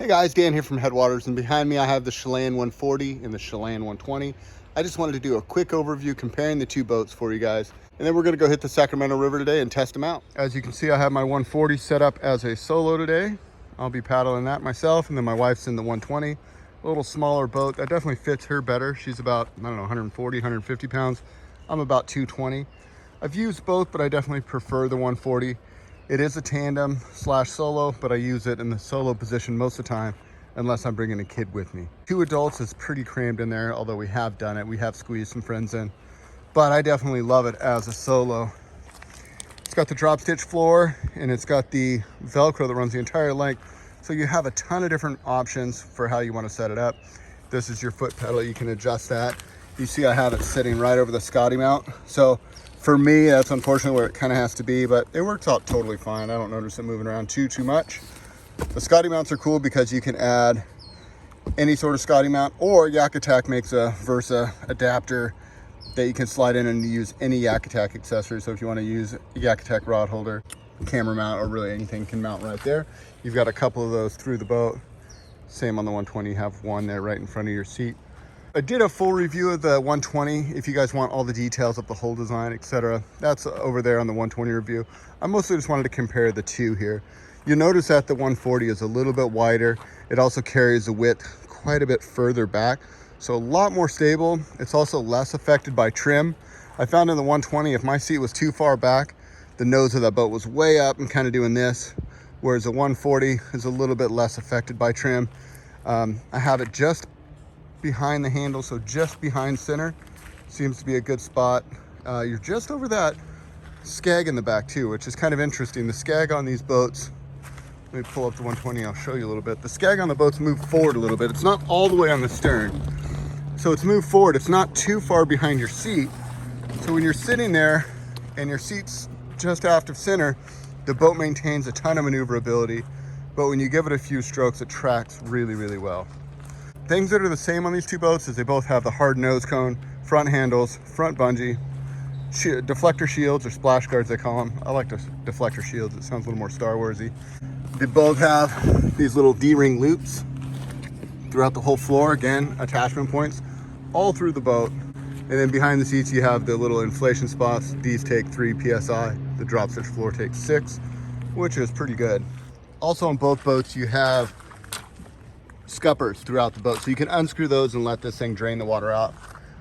Hey guys, Dan here from Headwaters, and behind me I have the Chelan 140 and the Chelan 120. I just wanted to do a quick overview comparing the two boats for you guys, and then we're going to go hit the Sacramento River today and test them out. As you can see, I have my 140 set up as a solo today. I'll be paddling that myself, and then my wife's in the 120. A little smaller boat that definitely fits her better. She's about, I don't know, 140, 150 pounds. I'm about 220. I've used both, but I definitely prefer the 140. It is a tandem slash solo, but I use it in the solo position most of the time, unless I'm bringing a kid with me. 2 adults is pretty crammed in there, although we have done it. We have squeezed some friends in, but I definitely love it as a solo. It's got the drop stitch floor, and it's got the Velcro that runs the entire length. So you have a ton of different options for how you want to set it up. This is your foot pedal. You can adjust that. You see I have it sitting right over the Scotty mount. So for me, that's unfortunately where it kind of has to be, but it works out totally fine. I don't notice it moving around too much. The Scotty mounts are cool because you can add any sort of Scotty mount, or Yak Attack makes a Versa adapter that you can slide in and use any Yak Attack accessory. So if you want to use a Yak Attack rod holder, camera mount, or really anything can mount right there. You've got a couple of those through the boat. Same on the 120, you have one there right in front of your seat. I did a full review of the 120. If you guys want all the details of the whole design, etc., that's over there on the 120 review. I mostly just wanted to compare the two here. You'll notice that the 140 is a little bit wider. It also carries the width quite a bit further back, so a lot more stable. It's also less affected by trim. I found in the 120, if my seat was too far back, the nose of that boat was way up and kind of doing this, whereas the 140 is a little bit less affected by trim. I have it just behind the handle, so just behind center seems to be a good spot. You're just over that skag in the back too, which is kind of interesting. The skag on these boats, let me pull up the 120, I'll show you a little bit. The skag on the boats move forward a little bit. It's not all the way on the stern, so it's moved forward. It's not too far behind your seat, so when you're sitting there and your seat's just aft of center, the boat maintains a ton of maneuverability, but when you give it a few strokes, it tracks really, really well. Things that are the same on these two boats is they both have the hard nose cone, front handles, front bungee, deflector shields, or splash guards they call them. I like the deflector shields, it sounds a little more Star Warsy. They both have these little D-ring loops throughout the whole floor. Again, attachment points all through the boat. And then behind the seats you have the little inflation spots. These take 3 PSI. The drop stitch floor takes 6, which is pretty good. Also on both boats you have scuppers throughout the boat, so you can unscrew those and let this thing drain the water out.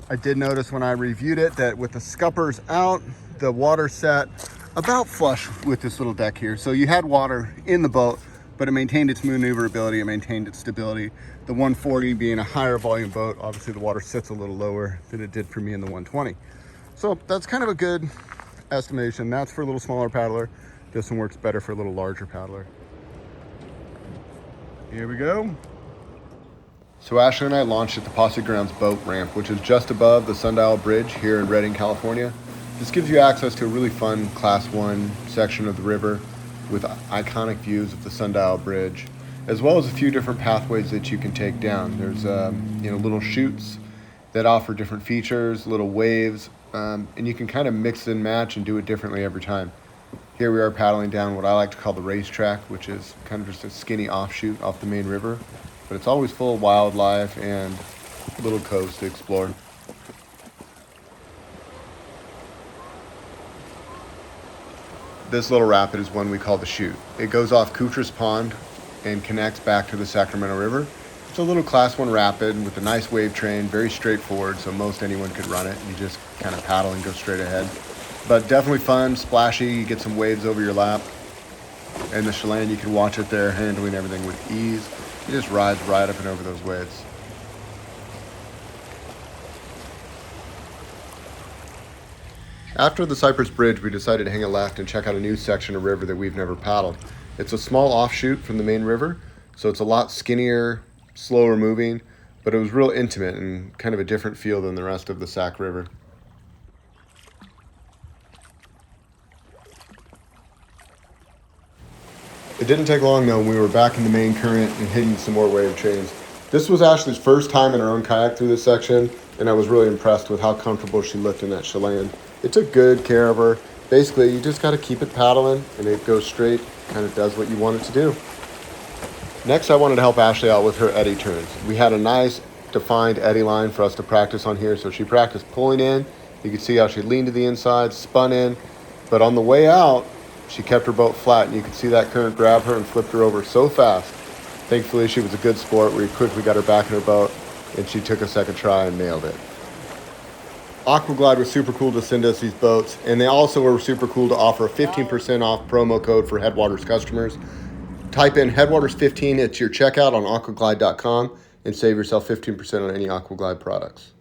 I did notice when I reviewed it that with the scuppers out, the water sat about flush with this little deck here. So you had water in the boat, but it maintained its maneuverability, it maintained its stability. The 140 being a higher volume boat, obviously the water sits a little lower than it did for me in the 120. So that's kind of a good estimation. That's for a little smaller paddler. This one works better for a little larger paddler. Here we go. So Ashley and I launched at the Posse Grounds boat ramp, which is just above the Sundial Bridge here in Redding, California. This gives you access to a really fun Class 1 section of the river with iconic views of the Sundial Bridge, as well as a few different pathways that you can take down. There's little chutes that offer different features, little waves, and you can kind of mix and match and do it differently every time. Here we are paddling down what I like to call the racetrack, which is kind of just a skinny offshoot off the main river. But it's always full of wildlife and little coves to explore. This little rapid is one we call the chute. It goes off Kutra's Pond and connects back to the Sacramento River. It's a little Class 1 rapid with a nice wave train, very straightforward, so most anyone could run it. You just kind of paddle and go straight ahead. But definitely fun, splashy, you get some waves over your lap. And the Chelan, you can watch it there, handling everything with ease. It just rides right up and over those waves. After the Cypress Bridge, we decided to hang a left and check out a new section of river that we've never paddled. It's a small offshoot from the main river, so it's a lot skinnier, slower moving, but it was real intimate and kind of a different feel than the rest of the Sac River. It didn't take long though when we were back in the main current and hitting some more wave chains. This was Ashley's first time in her own kayak through this section, and I was really impressed with how comfortable she looked in that Chelan. It took good care of her. Basically, you just got to keep it paddling and it goes straight, kind of does what you want it to do. Next, I wanted to help Ashley out with her eddy turns. We had a nice defined eddy line for us to practice on here. So she practiced pulling in. You can see how she leaned to the inside, spun in, but on the way out, she kept her boat flat, and you could see that current grab her and flipped her over so fast. Thankfully, she was a good sport. We quickly got her back in her boat, and she took a second try and nailed it. Aquaglide was super cool to send us these boats, and they also were super cool to offer a 15% off promo code for Headwaters customers. Type in Headwaters15 at your checkout on aquaglide.com and save yourself 15% on any Aquaglide products.